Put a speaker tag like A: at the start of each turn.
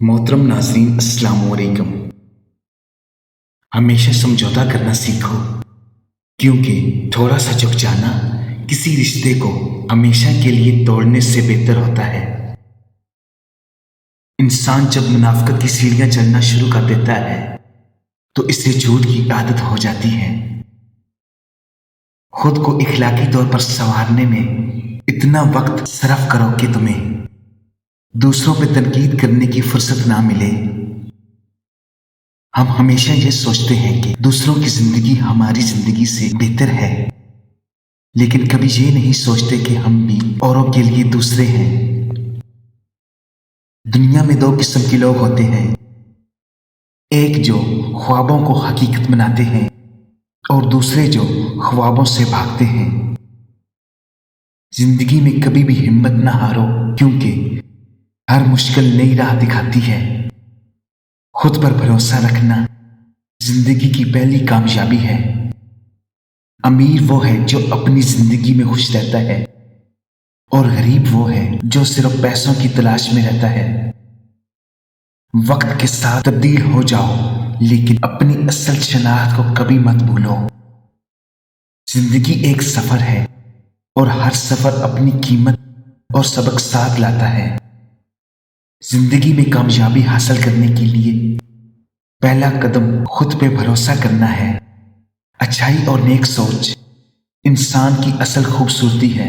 A: मोहतरम नाज़रीन, अस्सलाम वालेकुम। हमेशा समझौता करना सीखो, क्योंकि थोड़ा सा झुक जाना किसी रिश्ते को हमेशा के लिए तोड़ने से बेहतर होता है। इंसान जब मुनाफिकत की सीढ़ियां चलना शुरू कर देता है तो इसे झूठ की आदत हो जाती है। खुद को इखलाकी तौर पर संवारने में इतना वक्त सरफ करो कि तुम्हें दूसरों पर तनकीद करने की फुर्सत ना मिले। हम हमेशा ये सोचते हैं कि दूसरों की जिंदगी हमारी जिंदगी से बेहतर है, लेकिन कभी ये नहीं सोचते कि हम भी औरों के लिए दूसरे हैं। दुनिया में दो किस्म के लोग होते हैं, एक जो ख्वाबों को हकीकत बनाते हैं और दूसरे जो ख्वाबों से भागते हैं। जिंदगी में कभी भी हिम्मत ना हारो, क्योंकि हर मुश्किल नई राह दिखाती है। खुद पर भरोसा रखना जिंदगी की पहली कामयाबी है। अमीर वो है जो अपनी जिंदगी में खुश रहता है, और गरीब वो है जो सिर्फ पैसों की तलाश में रहता है। वक्त के साथ तब्दील हो जाओ, लेकिन अपनी असल शनाख्त को कभी मत भूलो। जिंदगी एक सफर है और हर सफर अपनी कीमत और सबक साथ लाता है। जिंदगी में कामयाबी हासिल करने के लिए पहला कदम खुद पे भरोसा करना है। अच्छाई और नेक सोच इंसान की असल खूबसूरती है।